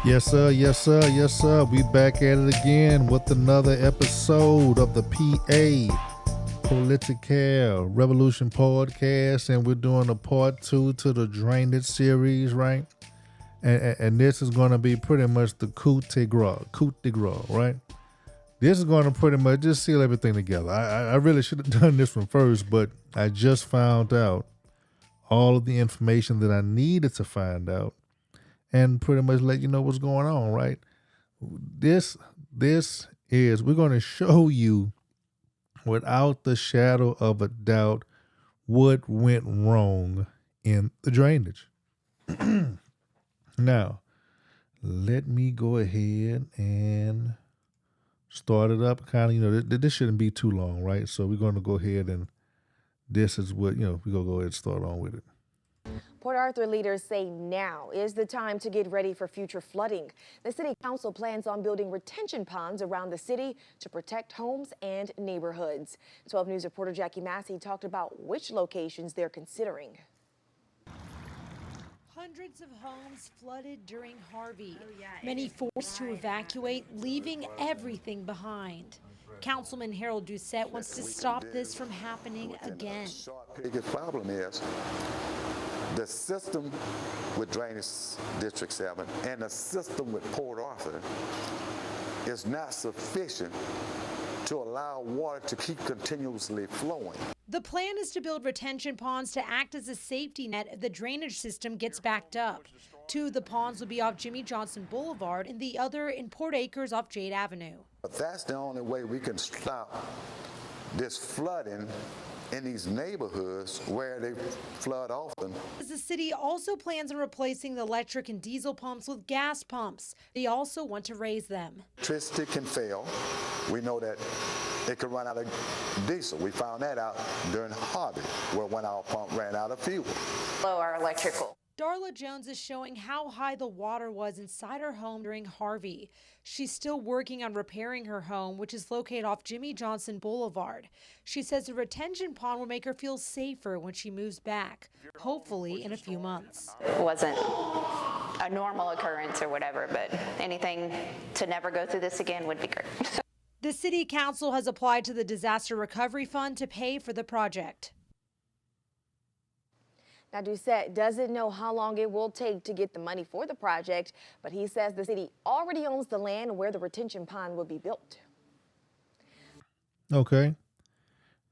Yes, sir. Yes, sir. Yes, sir. We back at it again with another episode of the PA Political Revolution Podcast, and we're doing a part 2 to the drainage series, right? And this is going to be pretty much the coup de grace, right? This is going to pretty much just seal everything together. I really should have done this one first, but I just found out all of the information that I needed to find out and pretty much let you know what's going on, right? This is, we're going to show you without the shadow of a doubt what went wrong in the drainage. Now, let me go ahead and start it up. Kind of, this shouldn't be too long, right? So we're going to go ahead and this is what, we're going to go ahead and start on with it. Port Arthur leaders say now is the time to get ready for future flooding. The city council plans on building retention ponds around the city to protect homes and neighborhoods. 12 News reporter Jackie Massey talked about which locations they're considering. Hundreds of homes flooded during Harvey. Many forced to evacuate, leaving everything behind. Councilman Harold Doucette wants to stop this from happening again. The biggest problem is the system with Drainage District 7 and the system with Port Arthur is not sufficient to allow water to keep continuously flowing. The plan is to build retention ponds to act as a safety net if the drainage system gets backed up. Two of the ponds will be off Jimmy Johnson Boulevard and the other in Port Acres off Jade Avenue. But that's the only way we can stop this flooding in these neighborhoods where they flood often. The city also plans on replacing the electric and diesel pumps with gas pumps. They also want to raise them. Electricity can fail. We know that it could run out of diesel. We found that out during Harvey, where when our pump ran out of fuel. Below our electrical. Darla Jones is showing how high the water was inside her home during Harvey. She's still working on repairing her home, which is located off Jimmy Johnson Boulevard. She says the retention pond will make her feel safer when she moves back, hopefully in a few months. It wasn't a normal occurrence or whatever, but anything to never go through this again would be great. The city council has applied to the Disaster Recovery Fund to pay for the project. Now, Doucette doesn't know how long it will take to get the money for the project, but he says the city already owns the land where the retention pond will be built. Okay.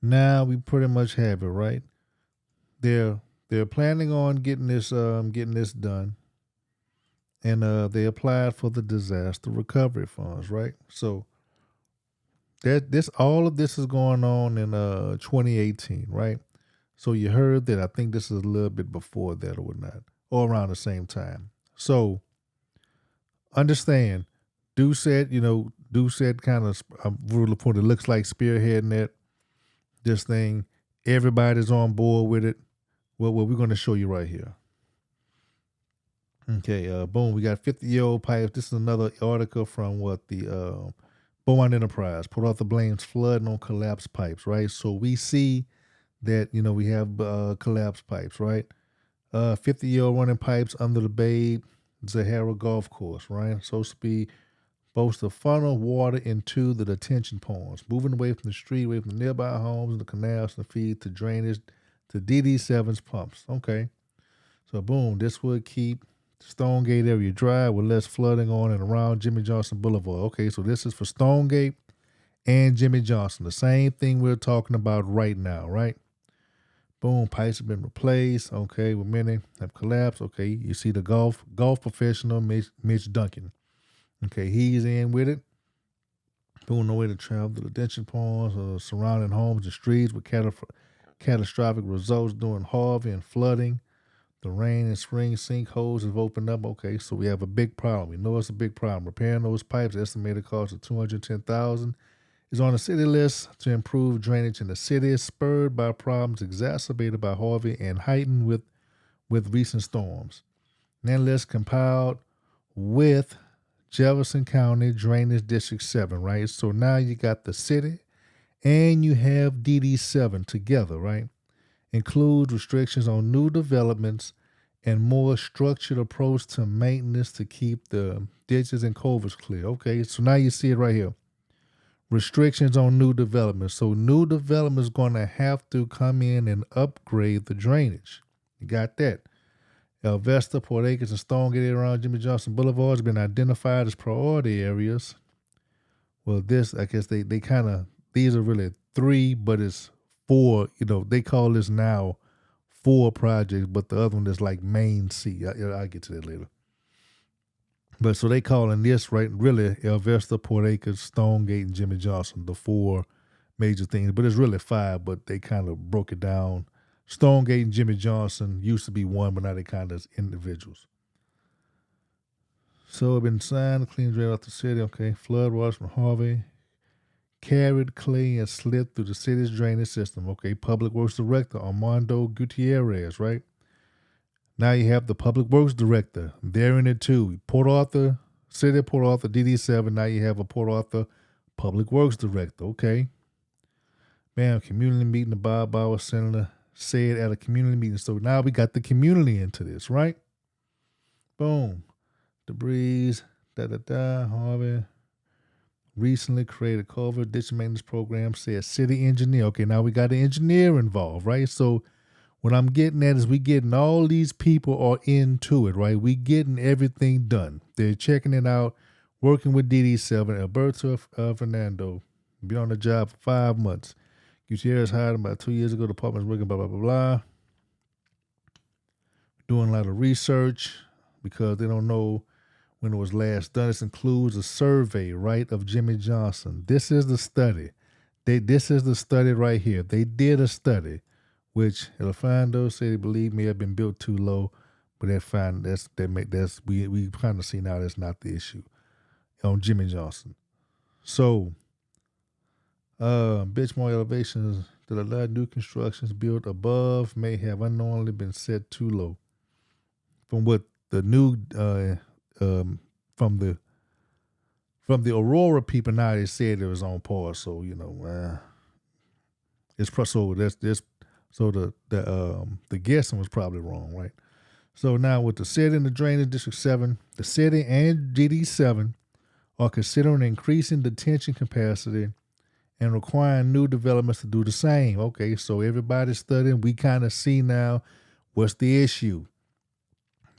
Now we pretty much have it, right? They're planning on getting this done. And they applied for the disaster recovery funds, right? So all of this is going on in 2018, right? So you heard that. I think this is a little bit before that or whatnot, or around the same time. So understand, Doucette kind of ruler point. It looks like spearheading this thing. Everybody's on board with it. Well, we're going to show you right here. Okay, boom. We got 50-year-old pipes. This is another article from the Beaumont Enterprise. Port Arthur blames flooding on collapsed pipes, right? So we see that, we have collapsed pipes, right? 50-year-old running pipes under the Babe Zahara Golf Course, right? Supposed to funnel water into the detention ponds, moving away from the street, away from the nearby homes and the canals and feed to drainage to DD7's pumps. Okay. So boom, this would keep the Stonegate area dry with less flooding on and around Jimmy Johnson Boulevard. Okay, so this is for Stonegate and Jimmy Johnson. The same thing we're talking about right now, right? Boom, pipes have been replaced. Okay, with many have collapsed. Okay, you see the golf professional, Mitch Duncan. Okay, he's in with it. Boom, no way to travel the detention ponds, surrounding homes and streets with catastrophic results during Harvey and flooding. The rain and spring sinkholes have opened up. Okay, so we have a big problem. We know it's a big problem. Repairing those pipes, estimated cost of $210,000. Is on the city list to improve drainage in the city, spurred by problems exacerbated by Harvey and heightened with recent storms. That list compiled with Jefferson County Drainage District 7, right? So now you got the city and you have DD7 together, right? Includes restrictions on new developments and more structured approach to maintenance to keep the ditches and culverts clear. Okay, so now you see it right here. Restrictions on new development. So new development is going to have to come in and upgrade the drainage. You got that. Vesta, Port Acres, and Stonegate around Jimmy Johnson Boulevard has been identified as priority areas. Well, this, I guess they kind of, these are really 3, but it's 4. They call this now 4 projects, but the other one is like main C. I'll get to that later. But so they calling this, right, really Vesta, Port Acres, Stonegate, and Jimmy Johnson, the 4 major things. But it's really 5, but they kind of broke it down. Stonegate and Jimmy Johnson used to be 1, but now they kind of as individuals. So it's been signed, clean drain out the city. Okay, flood waters from Harvey carried clay and slipped through the city's drainage system. Okay, Public Works Director Armando Gutierrez, right? Now you have the Public Works Director. They're in it too. Port Arthur, City of Port Arthur, DD7. Now you have a Port Arthur Public Works Director. Okay. Man, community meeting, the Bob Bauer Senator said at a community meeting. So now we got the community into this, right? Boom. Debris, Harvey. Recently created culvert ditch maintenance program, said city engineer. Okay, now we got an engineer involved, right? So what I'm getting at is we getting all these people are into it, right? We getting everything done. They're checking it out, working with DD7. Alberto Fernando, been on the job for 5 months. Gutierrez hired him about 2 years ago. The department's working, blah, blah, blah, blah. Doing a lot of research because they don't know when it was last done. This includes a survey, right, of Jimmy Johnson. This is the study. This is the study right here. They did a study, which Elefando said he believed may have been built too low, but we kind of see now that's not the issue on Jimmy Johnson. So, benchmark elevations that allow new constructions built above may have unknowingly been set too low. From what the new from the Aurora people now, they said it was on par. So it's so that's this. So the guessing was probably wrong, right? So now with the city and the drainage district 7, the city and GD7 are considering increasing detention capacity and requiring new developments to do the same. Okay, so everybody's studying. We kind of see now what's the issue.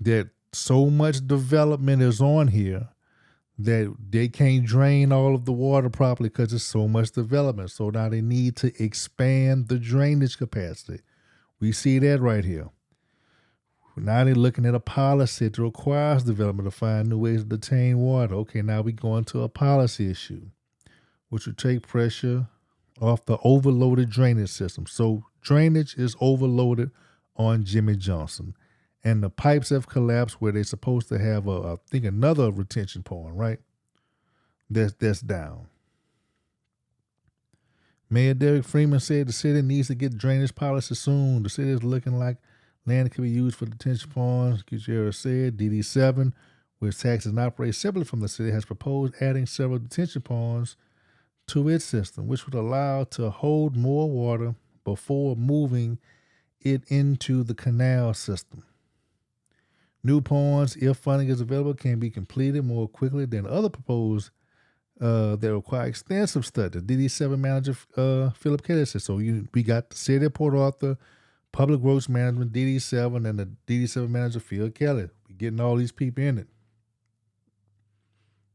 That so much development is on here that they can't drain all of the water properly because there's so much development. So now they need to expand the drainage capacity. We see that right here. Now they're looking at a policy that requires development to find new ways to detain water. Okay, now we go into a policy issue, which would take pressure off the overloaded drainage system. So drainage is overloaded on Jimmy Johnson. And the pipes have collapsed where they're supposed to have, I think, another retention pond, right? That's down. Mayor Derek Freeman said the city needs to get drainage policy soon. The city is looking like land could be used for detention ponds. Gutierrez said DD7, which taxes and operates separately from the city, has proposed adding several detention ponds to its system, which would allow to hold more water before moving it into the canal system. New ponds, if funding is available, can be completed more quickly than other proposed that require extensive study. DD7 manager Philip Kelly said, so we got the city of Port Arthur, Public Works Management, DD7, and the DD7 manager Phil Kelly. We're getting all these people in it.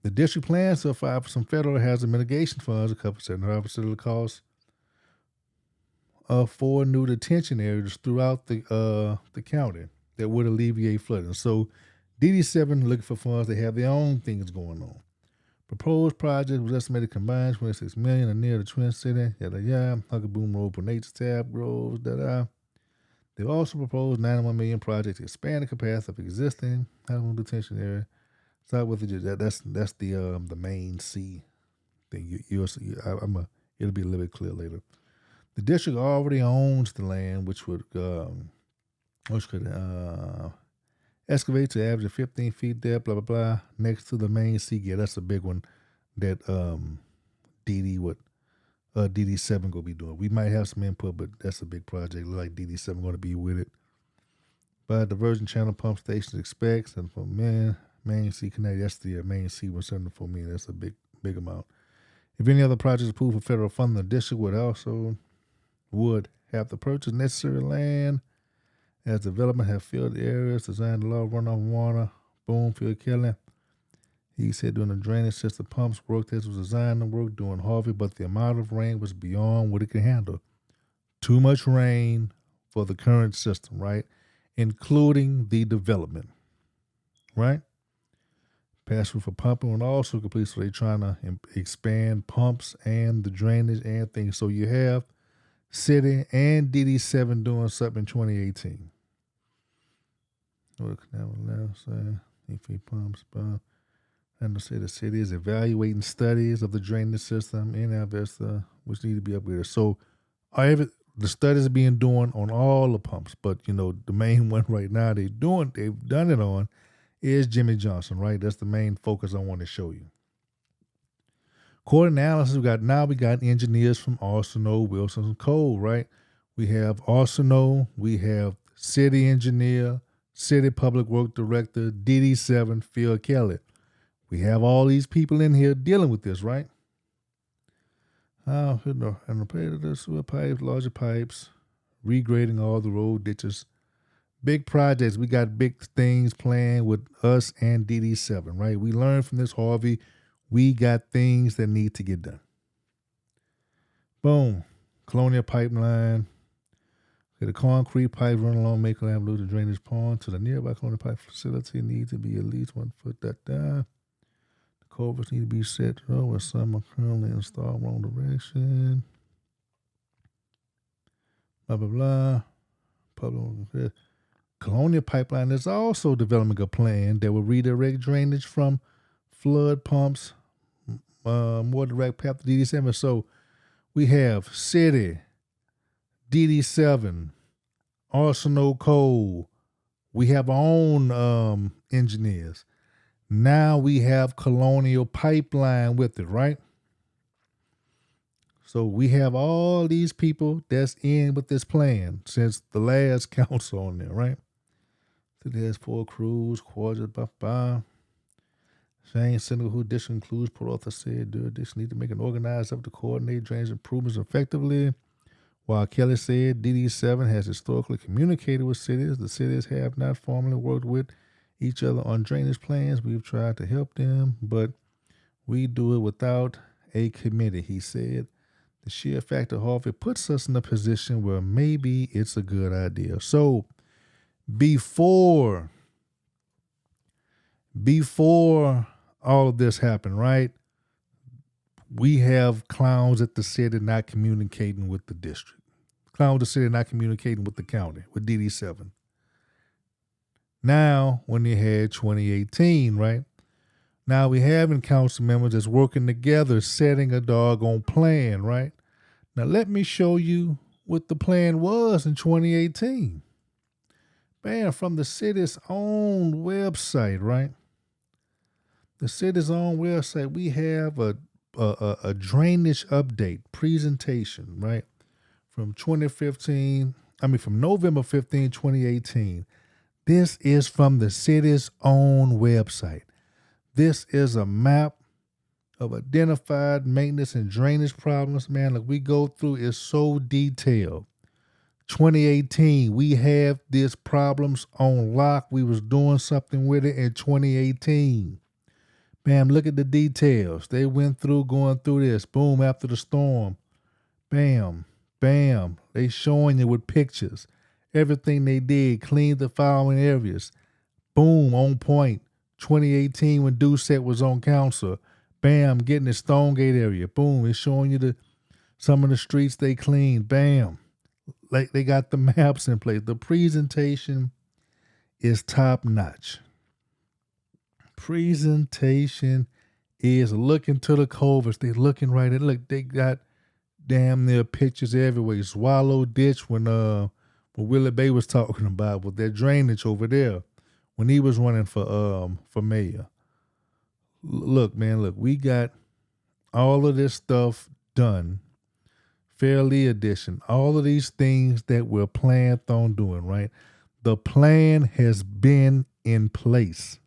The district plans to apply for some federal hazard mitigation funds, a couple $75% of the cost of 4 new detention areas throughout the county that would alleviate flooding. So DD7 looking for funds. They have their own things going on. Proposed project was estimated combined $26 million and near the Twin City, Huckaboo Road, Nature Tab Groves, They also proposed $91 million project to expand the capacity of existing animal detention area. Start with that's the main C thing. It'll be a little bit clear later. The district already owns the land, which could excavate to average of 15 feet depth, blah, blah, blah, next to the main sea. Yeah, that's a big one that DD7 gonna be doing. We might have some input, but that's a big project. Look like DD7 gonna be with it. by diversion channel pump stations expects, and for Main C Connect, that's the Main C 174 million. That's a big amount. If any other projects approved for federal funding, the district would have to purchase necessary land as development have filled areas, designed to allow runoff water. Boom, Phil Kelly. He said during the drainage system pumps work that was designed to work during Harvey, but the amount of rain was beyond what it could handle. Too much rain for the current system, right? Including the development, right? Pass through for pumping and also complete, so they're trying to expand pumps and the drainage and things. So you have City and DD7 doing something in 2018. Look, now pumps, and the city is evaluating studies of the drainage system in Alvesta, which need to be upgraded. So the studies are being done on all the pumps, but the main one right now they've done it on is Jimmy Johnson, right? That's the main focus I want to show you. Core analysis, we got engineers from Arsenal, Wilson, and Cole, right? We have Arsenal, we have city engineer, city public work director, DD7, Phil Kelly. We have all these people in here dealing with this, right? And repair the sewer pipes, larger pipes, regrading all the road ditches. Big projects. We got big things planned with us and DD7, right? We learned from this Harvey. We got things that need to get done. Boom. Colonial Pipeline. Okay, the concrete pipe run along Maple Avenue to drainage pond to the nearby Colonial Pipe facility need to be at least 1 foot that down. The culverts need to be set where some are currently installed wrong direction. Blah, blah, blah. Public. Colonial Pipeline is also developing a plan that will redirect drainage from flood pumps, more direct path to DD7. So we have City, DD7, Arsenal Coal. We have our own engineers. Now we have Colonial Pipeline with it, right? So we have all these people that's in with this plan since the last council on there, right? So there's 4 crews, quarters, Shane Senegal, who district includes, Port Arthur said, district need to make an organized effort to coordinate drainage improvements effectively. While Kelly said DD7 has historically communicated with cities, the cities have not formally worked with each other on drainage plans. We've tried to help them, but we do it without a committee, he said. The sheer fact of Harvey puts us in a position where maybe it's a good idea. So before all of this happened, right, we have clowns at the city not communicating with the district. Clowns at the city not communicating with the county, with DD7. Now, when you had 2018, right, now we having council members that's working together, setting a doggone plan, right? Now let me show you what the plan was in 2018. Bam, from the city's own website, right? The city's own website, we have a drainage update presentation, right? From November 15, 2018. This is from the city's own website. This is a map of identified maintenance and drainage problems. Man, look, we go through, it's so detailed. 2018, we have these problems on lock. We was doing something with it in 2018. Bam, look at the details. They went through going through this. Boom, after the storm. Bam, bam. They showing you with pictures. Everything they did, cleaned the following areas. Boom, on point. 2018 when Doucette was on council. Bam, getting the Stonegate area. Boom, it's showing you some of the streets they cleaned. Bam. Like they got the maps in place. The presentation is top notch. Presentation is looking to the culverts. They looking right at, look, they got damn near pictures everywhere. Swallow Ditch when Willie Bay was talking about with that drainage over there when he was running for mayor. Look, man, look, we got all of this stuff done. Fairly Edition, all of these things that we're planned on doing, right? The plan has been in place.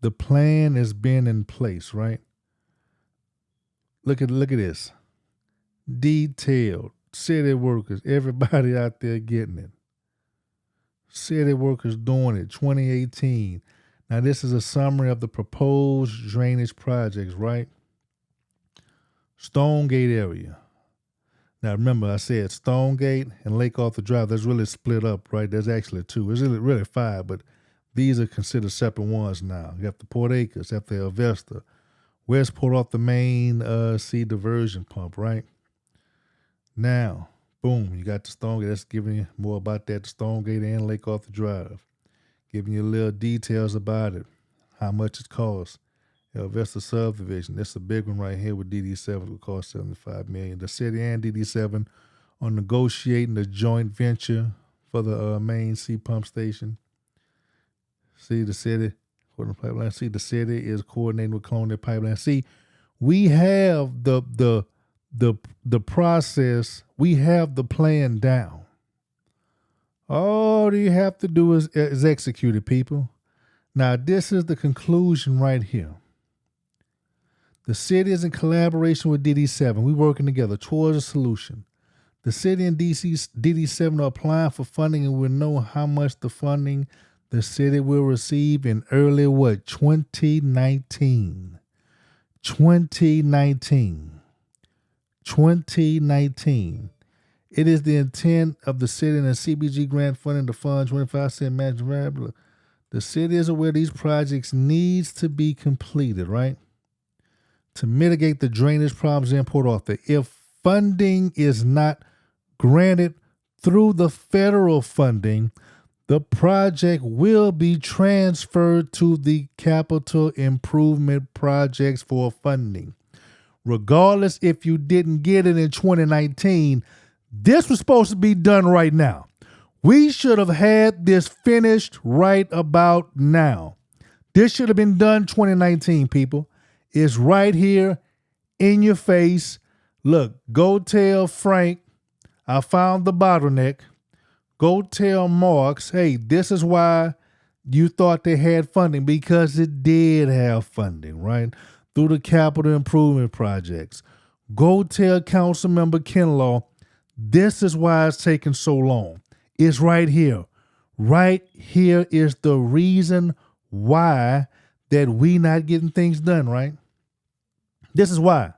The plan has been in place, right? Look at this. Detailed. City workers, everybody out there getting it. City workers doing it, 2018. Now, this is a summary of the proposed drainage projects, right? Stonegate area. Now, remember, I said Stonegate and Lake Arthur Drive, that's really split up, right? There's actually two. It's really five, but these are considered separate ones now. You have the Port Acres, you have the Avesta, West Port off the main sea diversion pump, right? Now, boom, you got the Stonegate. That's giving you more about that, the Stonegate and Lake Arthur Drive. Giving you little details about it, how much it costs. Avesta subdivision, that's a big one right here with DD7, will cost $75 million. The city and DD7 are negotiating a joint venture for the main sea pump station. See the city, Colonial Pipeline. See the city is coordinating with Colonial Pipeline. See, we have the process. We have the plan down. All you have to do is execute it, people. Now, this is the conclusion right here. The city is in collaboration with DD7. We're working together towards a solution. The city and DD7 are applying for funding, and we'll know how much the funding the city will receive in early 2019. 2019. It is the intent of the city and the CBG grant funding to fund 25-cent match variable. The city is aware these projects needs to be completed, right? To mitigate the drainage problems in Port Arthur. If funding is not granted through the federal funding, the project will be transferred to the capital improvement projects for funding. Regardless if you didn't get it in 2019, this was supposed to be done right now. We should have had this finished right about now. This should have been done 2019, people. It's right here in your face. Look, go tell Frank I found the bottleneck. Go tell Marks, hey, this is why you thought they had funding, because it did have funding, right? Through the capital improvement projects. Go tell Councilmember Kinlaw, this is why it's taking so long. It's right here. Right here is the reason why that we not getting things done, right? This is why.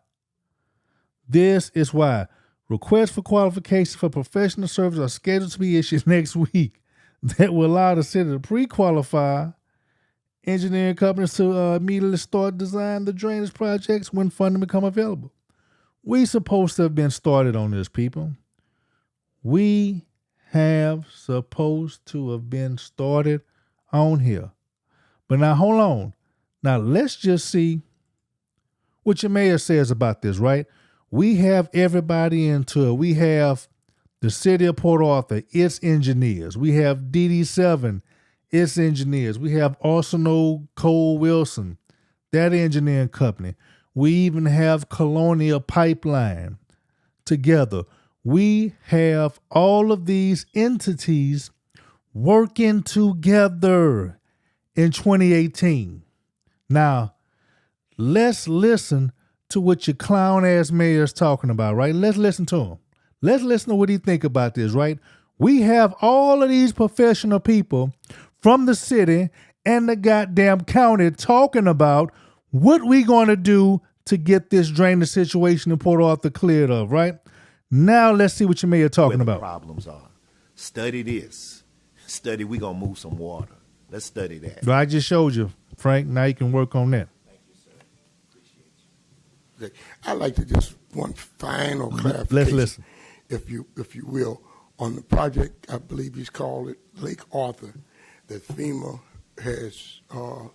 This is why. Requests for qualifications for professional services are scheduled to be issued next week that will allow the city to pre-qualify engineering companies to immediately start design the drainage projects when funding become available. We supposed to have been started on this, people. We have supposed to have been started on here. But now, hold on. Now, let's just see what your mayor says about this, right? We have everybody into it. We have the city of Port Arthur, its engineers. We have DD7, its engineers. We have Arsenal Cole Wilson, that engineering company. We even have Colonial Pipeline together. We have all of these entities working together in 2018. Now, let's listen to what your clown-ass mayor is talking about, right? Let's listen to him. Let's listen to what he think about this, right? We have all of these professional people from the city and the goddamn county talking about what we going to do to get this drainage situation in Port Arthur cleared up, right? Now let's see what your mayor talking about. Problems are. Study this. Study, we going to move some water. Let's study that. But I just showed you, Frank. Now you can work on that. Thank you, sir. Appreciate you. Okay. I'd like to just one final clarification. Let's listen. If you will, on the project, I believe he's called it Lake Arthur, that FEMA has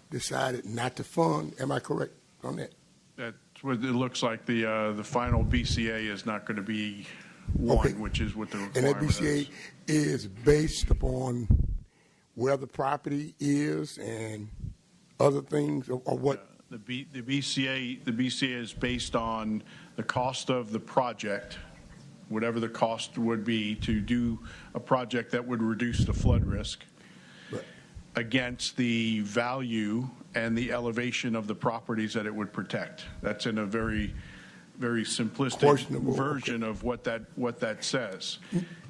decided not to fund. Am I correct on that? That's what it looks like. The final BCA is not going to be one, Okay. which is what the And that requirement BCA is based upon where the property is and other things, or what? The BCA is based on the cost of the project whatever the cost would be to do a project that would reduce the flood risk against the value and the elevation of the properties that it would protect. That's in a very, very simplistic version of what that says.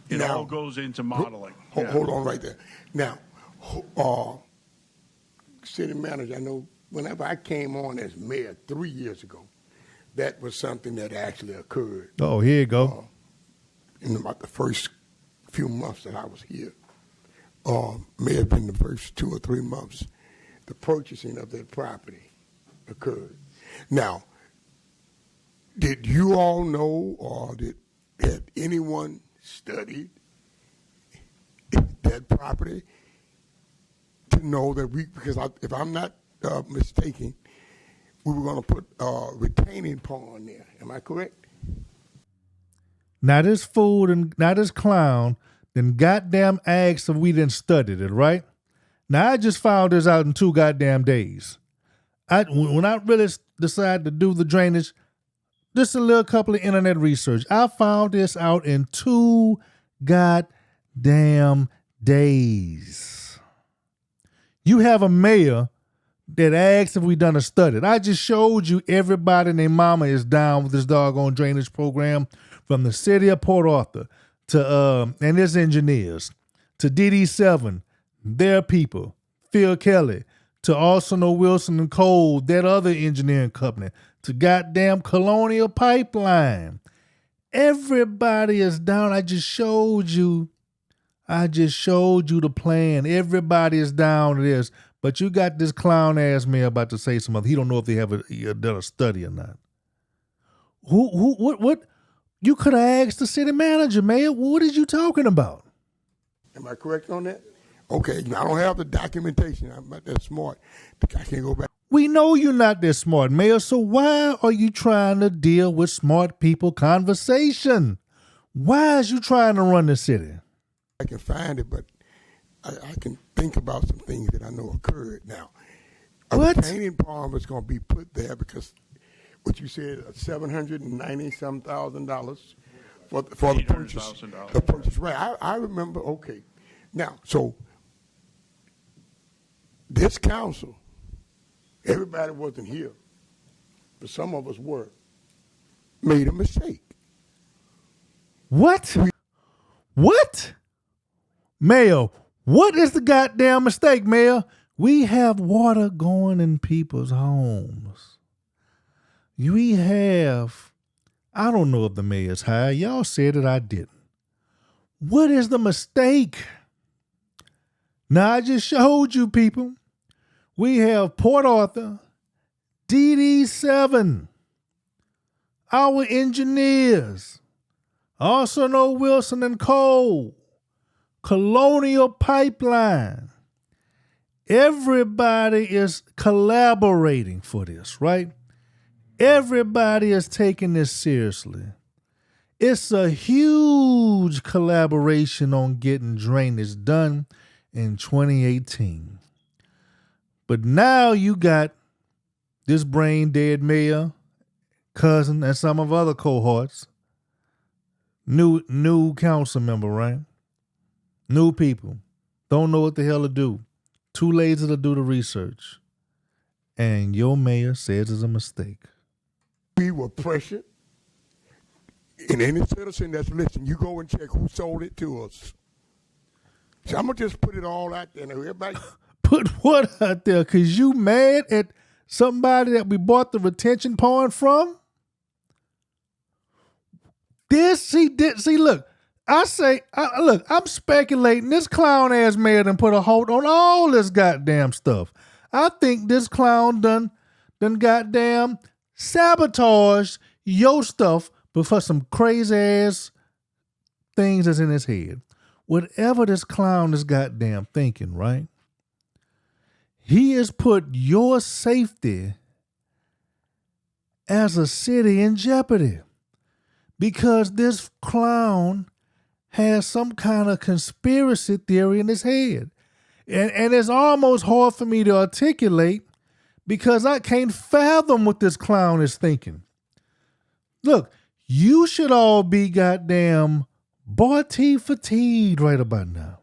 It Now, all goes into modeling. Hold on right there. Now, city manager, I know whenever I came on as mayor 3 years ago, that was something that actually occurred. Oh, here you go. In about the first few months that I was here. May have been the first 2 or 3 months, the purchasing of that property occurred. Now, did you all know, or had anyone studied that property to know that because if I'm not mistaken, we were going to put a retaining pond there. Am I correct? Now this fool and now this clown then goddamn asked if we didn't studied it, right? Now I just found this out in 2 goddamn days. When I really decided to do the drainage, just a little couple of internet research. I found this out in 2 goddamn days. You have a mayor that asked if we done a study. I just showed you everybody and their mama is down with this doggone drainage program, from the city of Port Arthur to and its engineers, to DD7, their people, Phil Kelly, to Arsenal Wilson and Cole, that other engineering company, to goddamn Colonial Pipeline. Everybody is down. I just showed you the plan. Everybody is down to this. But you got this clown ass mayor about to say something. He don't know if they have done a study or not. What? You could have asked the city manager, Mayor. What is you talking about? Am I correct on that? Okay, I don't have the documentation. I'm not that smart. I can't go back. We know you're not that smart, Mayor, so why are you trying to deal with smart people conversation? Why is you trying to run the city? I can find it, but I can think about some things that I know occurred now. A retaining pond was going to be put there because what you said, $790,000 for the purchase. The purchase, right? I remember. Okay, now so this council, everybody wasn't here, but some of us were. Made a mistake. What? What? Mayor, what is the goddamn mistake, Mayor? We have water going in people's homes. We have, I don't know if the mayor's high. Y'all said it, I didn't. What is the mistake? Now, I just showed you people. We have Port Arthur, DD7, our engineers, Arsenal Wilson and Cole, Colonial Pipeline. Everybody is collaborating for this, right? Everybody is taking this seriously. It's a huge collaboration on getting drainage done in 2018. But now you got this brain dead mayor, cousin, and some of other cohorts. New council member, right? New people. Don't know what the hell to do. Too lazy to do the research. And your mayor says it's a mistake. We were pressured. And any citizen that's listening, you go and check who sold it to us. So I'm going to just put it all out there. Now, everybody. Put what out there? Because you mad at somebody that we bought the retention pond from? Look, I'm speculating this clown ass mayor done put a hold on all this goddamn stuff. I think this clown done goddamn sabotaged your stuff, but for some crazy ass things that's in his head. Whatever this clown is goddamn thinking, right? He has put your safety as a city in jeopardy because this clown has some kind of conspiracy theory in his head. And it's almost hard for me to articulate because I can't fathom what this clown is thinking. Look, You should all be goddamn Bartie fatigued right about now.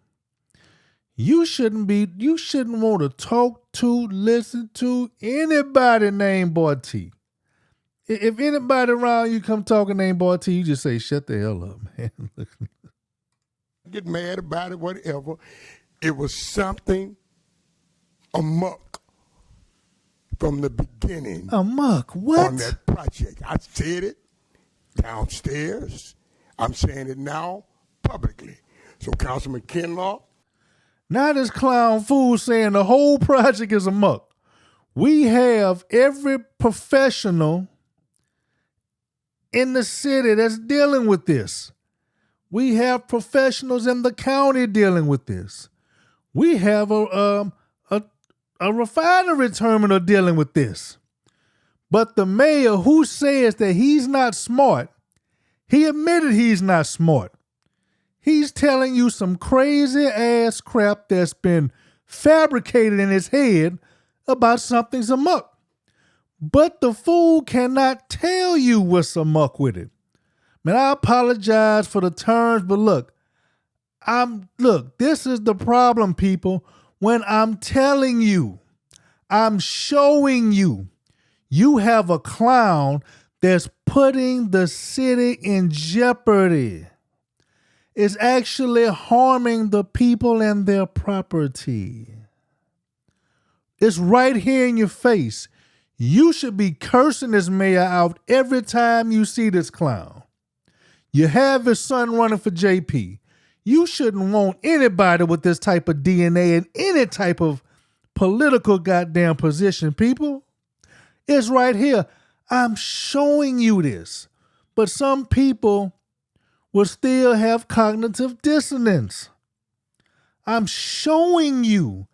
You shouldn't want to talk to, listen to anybody named Bartie. If anybody around you come talking named Bartie, you just say, shut the hell up, man. Get mad about it, whatever. It was something amok from the beginning. Amok? What? On that project. I said it downstairs. I'm saying it now publicly. So Councilman Kinlaw. Now this clown fool saying the whole project is amok. We have every professional in the city that's dealing with this. We have professionals in the county dealing with this. We have a refinery terminal dealing with this. But the mayor who says that he's not smart, he admitted he's not smart. He's telling you some crazy ass crap that's been fabricated in his head about something's amok. But the fool cannot tell you what's amok with it. Man, I apologize for the terms, but look, this is the problem, people. When I'm telling you, I'm showing you, you have a clown that's putting the city in jeopardy. It's actually harming the people and their property. It's right here in your face. You should be cursing this mayor out every time you see this clown. You have his son running for JP. You shouldn't want anybody with this type of DNA in any type of political goddamn position, people. It's right here. I'm showing you this. But some people will still have cognitive dissonance. I'm showing you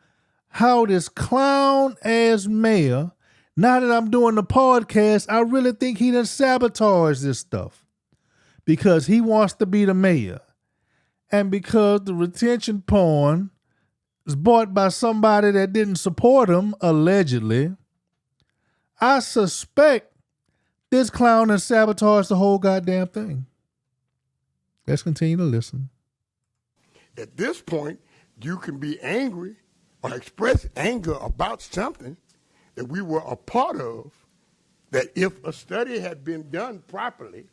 how this clown-ass mayor, now that I'm doing the podcast, I really think he done sabotaged this stuff because he wants to be the mayor. And because the retention pond is bought by somebody that didn't support him, allegedly, I suspect this clown has sabotaged the whole goddamn thing. Let's continue to listen. At this point, you can be angry or express anger about something that we were a part of, that if a study had been done properly,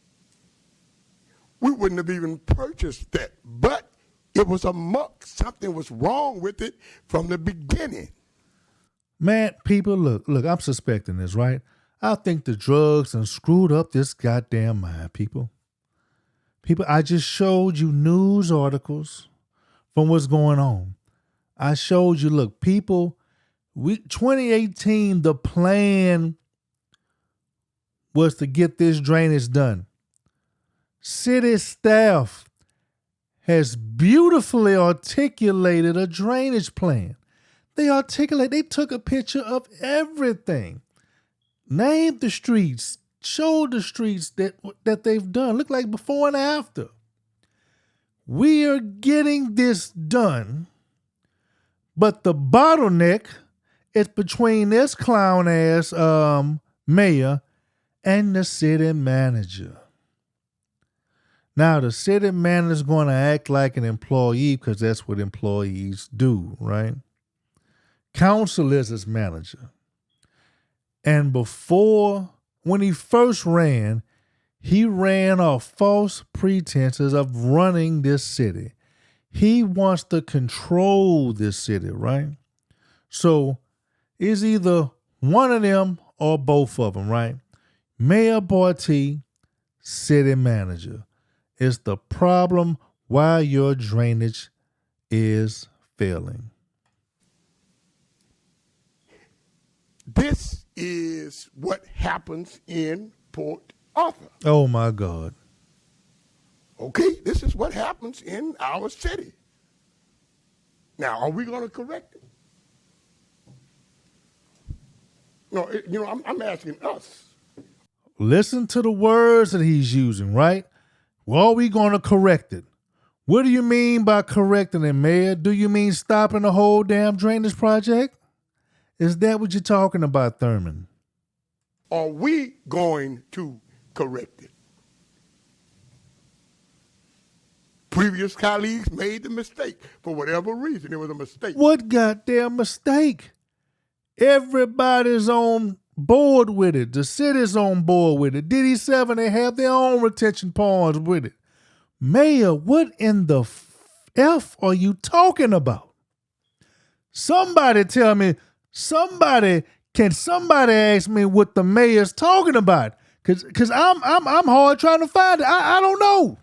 we wouldn't have even purchased that. But it was amok. Something was wrong with it from the beginning. Man, people, look, I'm suspecting this, right? I think the drugs done screwed up this goddamn mind, people. People, I just showed you news articles from what's going on. I showed you, look, people, 2018, the plan was to get this drainage done. City staff has beautifully articulated a drainage plan. They took a picture of everything. Named the streets, showed the streets that they've done. Look like before and after. We are getting this done, but the bottleneck is between this clown ass mayor and the city manager. Now the city manager is going to act like an employee because that's what employees do, right? Council is his manager. And when he first ran, he ran off false pretenses of running this city. He wants to control this city, right? So it's either one of them or both of them, right? Mayor Bartie, city manager. It's the problem why your drainage is failing. This is what happens in Port Arthur. Oh, my God. Okay, this is what happens in our city. Now, are we going to correct it? No, I'm asking us. Listen to the words that he's using, right? Well, are we going to correct it? What do you mean by correcting it, Mayor? Do you mean stopping the whole damn drainage project? Is that what you're talking about, Thurman? Are we going to correct it? previous colleagues made the mistake. For whatever reason, it was a mistake. What goddamn mistake? Everybody's on board with it. The city's on board with it. Diddy 7, they have their own retention ponds with it. Mayor, what in the F are you talking about? Somebody tell me, can somebody ask me what the mayor's talking about? Cause I'm hard trying to find it. I don't know.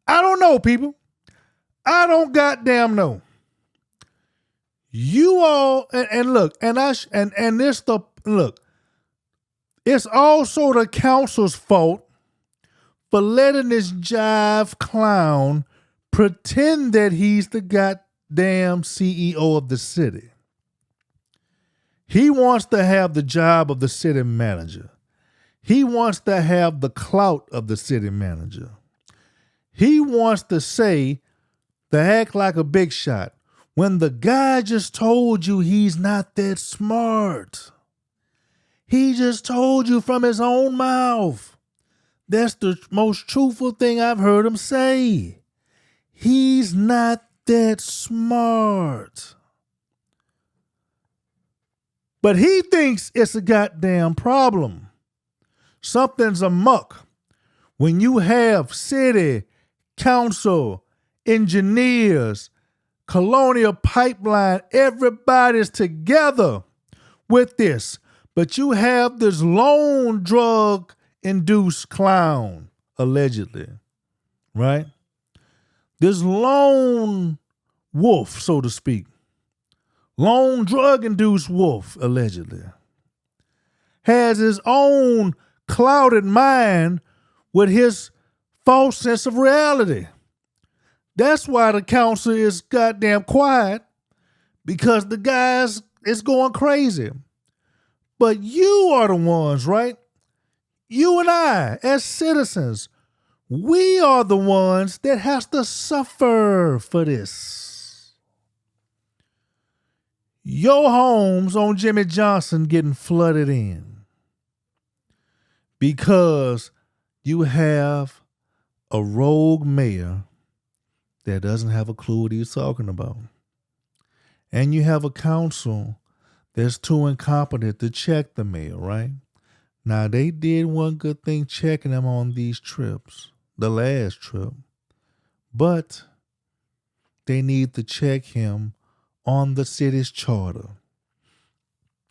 I don't know, people. I don't goddamn know. You all and look, look, it's also the council's fault for letting this jive clown pretend that he's the goddamn CEO of the city. He wants to have the job of the city manager. He wants to have the clout of the city manager. He wants to act like a big shot when the guy just told you he's not that smart. He just told you from his own mouth. That's the most truthful thing I've heard him say. He's not that smart. But he thinks it's a goddamn problem. Something's amuck when you have city, council, engineers, Colonial Pipeline, everybody's together with this. But you have this lone drug-induced clown, allegedly, right? This lone wolf, so to speak, lone drug-induced wolf, allegedly, has his own clouded mind with his false sense of reality. That's why the council is goddamn quiet, because the guys is going crazy. But you are the ones, right? You and I, as citizens, we are the ones that has to suffer for this. Your homes on Jimmy Johnson getting flooded in because you have a rogue mayor that doesn't have a clue what he's talking about. And you have a council that's too incompetent to check the mayor, right? Now, they did one good thing checking him on these trips, the last trip, but they need to check him on the city's charter.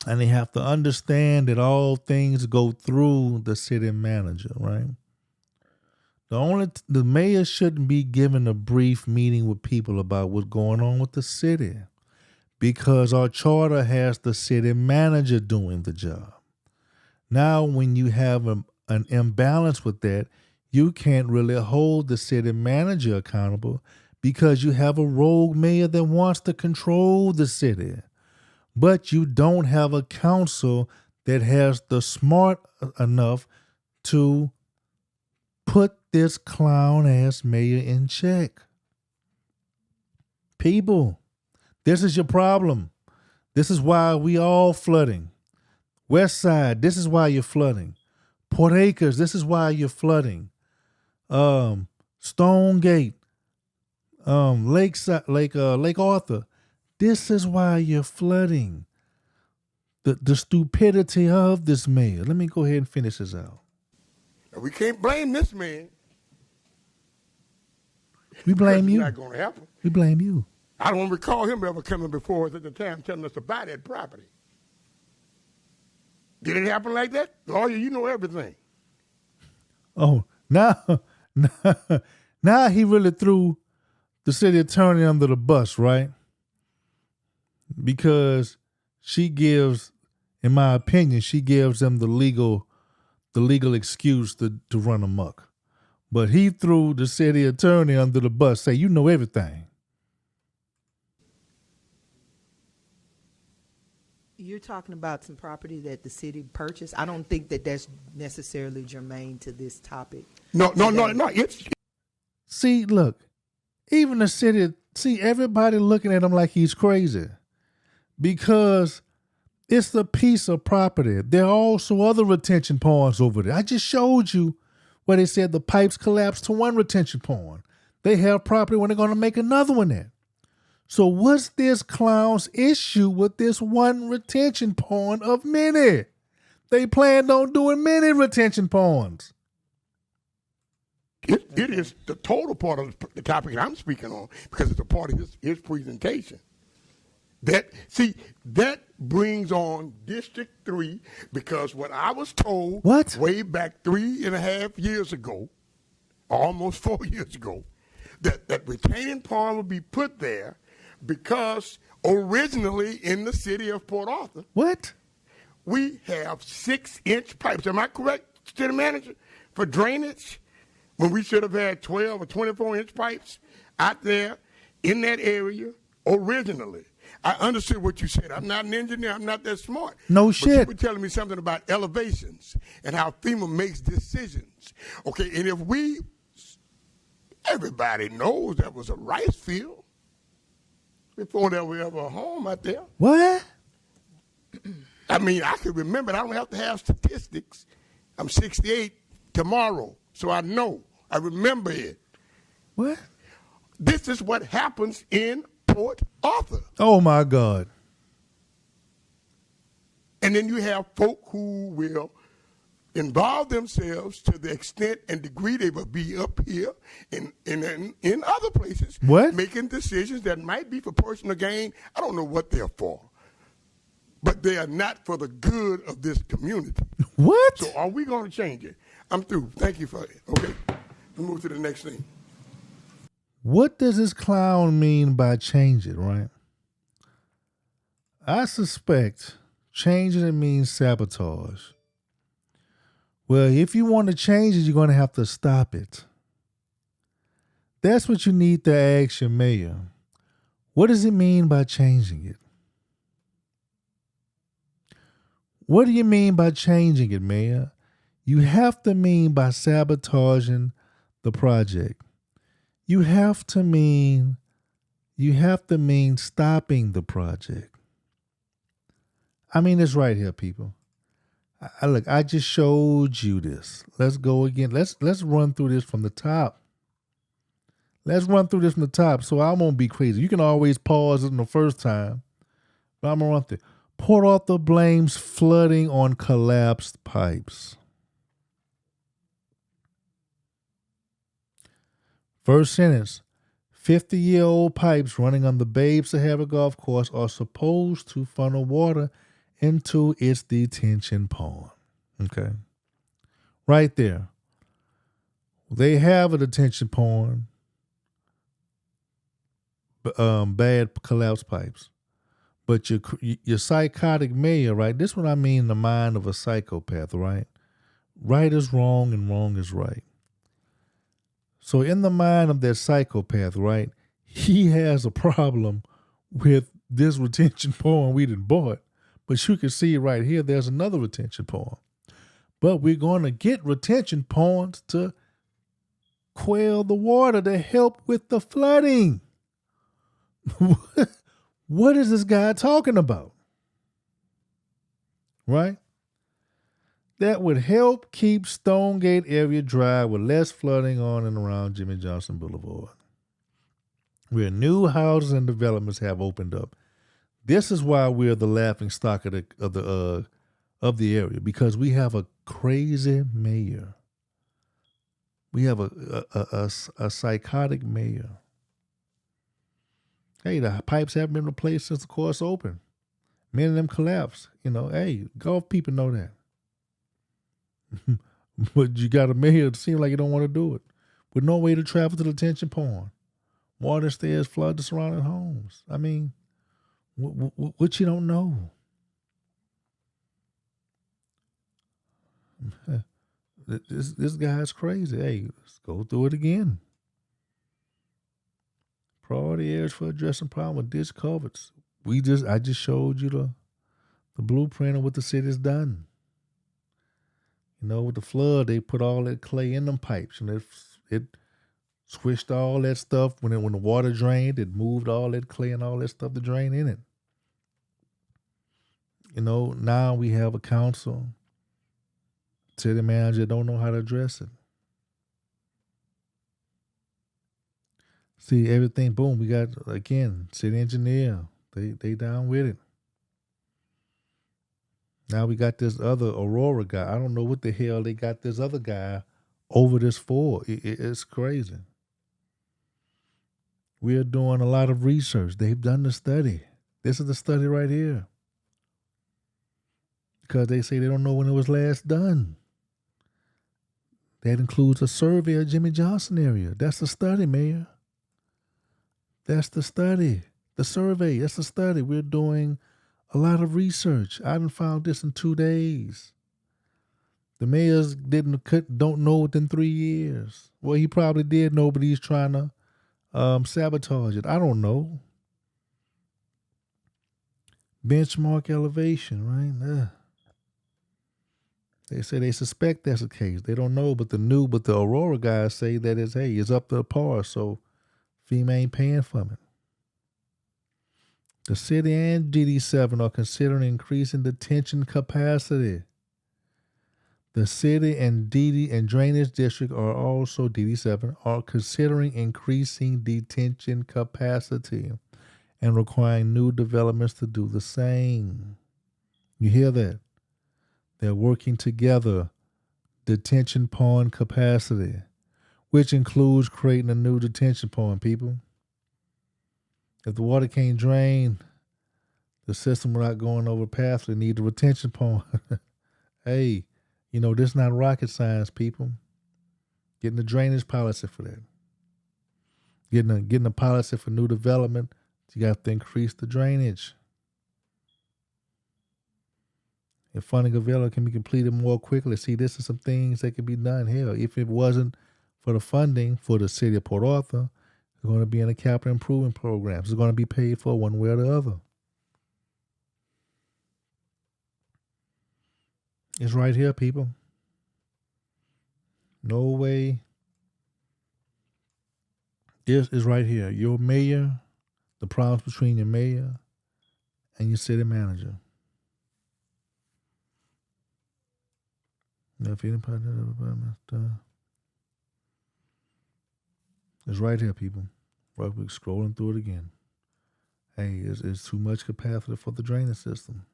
And they have to understand that all things go through the city manager, right? The mayor shouldn't be given a brief meeting with people about what's going on with the city, because our charter has the city manager doing the job. Now, when you have an imbalance with that, you can't really hold the city manager accountable because you have a rogue mayor that wants to control the city. But you don't have a council that has the smart enough to put this clown-ass mayor in check. People, this is your problem. This is why we all flooding. West Side, this is why you're flooding. Port Acres, this is why you're flooding. Stonegate, Lakeside, Lake Arthur, this is why you're flooding. The stupidity of this mayor. Let me go ahead and finish this out. We can't blame this man. We blame you. It's not going to happen. We blame you. I don't recall him ever coming before us at the time telling us to buy that property. Did it happen like that? Lawyer, you know everything. Oh, now he really threw the city attorney under the bus, right? Because she gives, in my opinion, she gives them the legal excuse to run amok. But he threw the city attorney under the bus, say, you know everything. You're talking about some property that the city purchased. I don't think that that's necessarily germane to this topic. No. See, look, even the city, everybody looking at him like he's crazy because it's a piece of property. There are also other retention ponds over there. I just showed you where they said the pipes collapsed to one retention pond. They have property when they're going to make another one at. So what's this clown's issue with this one retention pond of many? They planned on doing many retention ponds. It is the total part of the topic I'm speaking on because it's a part of his presentation. That brings on District 3 because what I was told way back 3.5 years ago, almost 4 years ago, that retaining pond would be put there because originally in the city of Port Arthur, we have 6-inch pipes. Am I correct, city manager, for drainage? When we should have had 12 or 24-inch pipes out there in that area originally. I understood what you said. I'm not an engineer. I'm not that smart. No shit. But you were telling me something about elevations and how FEMA makes decisions. Okay, and if everybody knows that was a rice field before there was ever a home out there. What? I mean, I can remember. I don't have to have statistics. I'm 68 tomorrow, so I know. I remember it. What? This is what happens in Port Arthur. Oh, my God. And then you have folk who will involve themselves to the extent and degree they will be up here in other places. What? Making decisions that might be for personal gain. I don't know what they're for. But they are not for the good of this community. What? So are we going to change it? I'm through. Thank you for it. Okay. We'll move to the next thing. What does this clown mean by change it, right? I suspect changing it means sabotage. Well, if you want to change it, you're going to have to stop it. That's what you need to ask your mayor. What does it mean by changing it? What do you mean by changing it, Mayor? You have to mean by sabotaging the project. You have to mean stopping the project. I mean, it's right here, people. Look, I just showed you this. Let's go again. Let's run through this from the top. Let's run through this from the top so I won't be crazy. You can always pause it in the first time, but I'm going to run through. Port Arthur blames flooding on collapsed pipes. First sentence, 50-year-old pipes running on the Babe Sahara Golf Course are supposed to funnel water into its detention pond. Okay. Right there. They have a detention pond, bad collapsed pipes. But your psychotic mayor, right? This is what I mean, the mind of a psychopath, right? Right is wrong and wrong is right. So in the mind of that psychopath, right, he has a problem with this retention pond we done bought. But you can see right here, there's another retention pond. But we're going to get retention ponds to quell the water to help with the flooding. What is this guy talking about? Right? That would help keep Stonegate area dry with less flooding on and around Jimmy Johnson Boulevard, where new houses and developments have opened up. This is why we're the laughing stock of the area, because we have a crazy mayor. We have a psychotic mayor. Hey, the pipes haven't been replaced since the course opened. Many of them collapsed. Hey, golf people know that. But you got a mayor that seems like you don't want to do it. With no way to travel to the detention pond. Water stairs flood the surrounding homes. I mean, what you don't know? This guy's crazy. Hey, let's go through it again. Priority areas for addressing problem with ditch culverts. I just showed you the blueprint of what the city's done. With the flood, they put all that clay in them pipes, and it swished all that stuff. When the water drained, it moved all that clay and all that stuff to drain in it. Now we have a council, city manager don't know how to address it. See everything. Boom. We got again city engineer. They down with it. Now we got this other Aurora guy. I don't know what the hell they got this other guy over this for. It's crazy. We're doing a lot of research. They've done the study. This is the study right here. Because they say they don't know when it was last done. That includes a survey of Jimmy Johnson area. That's the study, Mayor. That's the study. The survey, that's the study. We're doing a lot of research. I haven't found this in 2 days. The mayors don't know within 3 years. Well, he probably did know, but he's trying to sabotage it. I don't know. Benchmark elevation, right? They say they suspect that's the case. They don't know, but the Aurora guys say that it's up to par, so FEMA ain't paying for it. The city and DD7 are considering increasing detention capacity. The city and DD and Drainage District are also DD7 are considering increasing detention capacity and requiring new developments to do the same. You hear that? They're working together. Detention pond capacity, which includes creating a new detention pond, people. If the water can't drain, the system without going over past, they need a retention pond. Hey, this is not rocket science, people. Getting a drainage policy for that. Getting a policy for new development, you got to increase the drainage. If funding available can be completed more quickly, see, this is some things that can be done. Hell, if it wasn't for the funding for the city of Port Arthur, it's going to be in the capital improvement programs. It's going to be paid for one way or the other. It's right here, people. No way. This is right here. Your mayor, the problems between your mayor and your city manager. Now, if anybody it's right here, people. Right, we're scrolling through it again. Hey, it's too much capacity for the drainage system.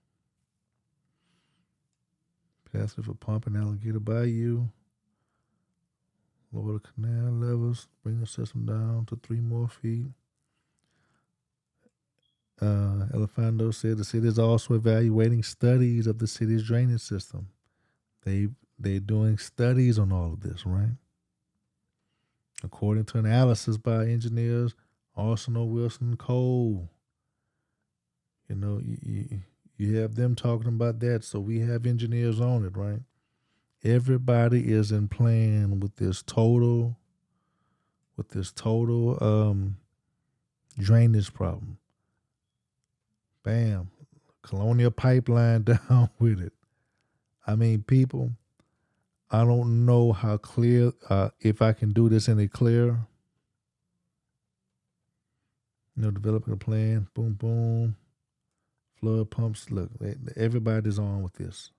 Capacity for pumping Alligator Bayou. Lower the canal levels. Bring the system down to 3 more feet. Elefando said the city is also evaluating studies of the city's drainage system. They're doing studies on all of this, right? According to analysis by engineers Arsenal, Wilson, Cole. You have them talking about that, so we have engineers on it, right? Everybody is in plan with this total drainage problem. Bam. Colonial Pipeline down with it. I mean, people, I don't know how clear, if I can do this any clearer. Developing a plan, boom, boom. Flood pumps, look, everybody's on with this.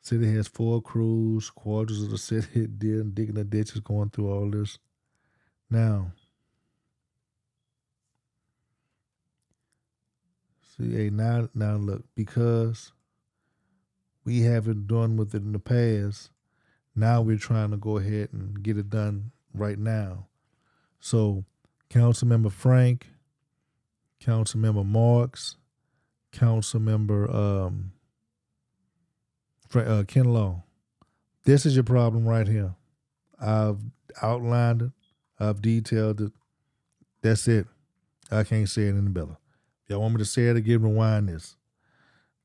City has 4 crews, quarters of the city digging the ditches, going through all this. Now, see, hey, now look, because we haven't done with it in the past, now we're trying to go ahead and get it done right now. So, Councilmember Frank, Councilmember Marks, Councilmember Ken Law. This is your problem right here. I've outlined it. I've detailed it. That's it. I can't say it any better. If y'all want me to say it again, rewind this.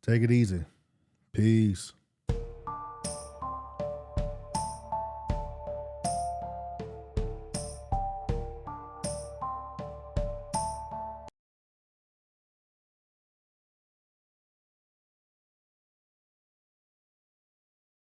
Take it easy. Peace.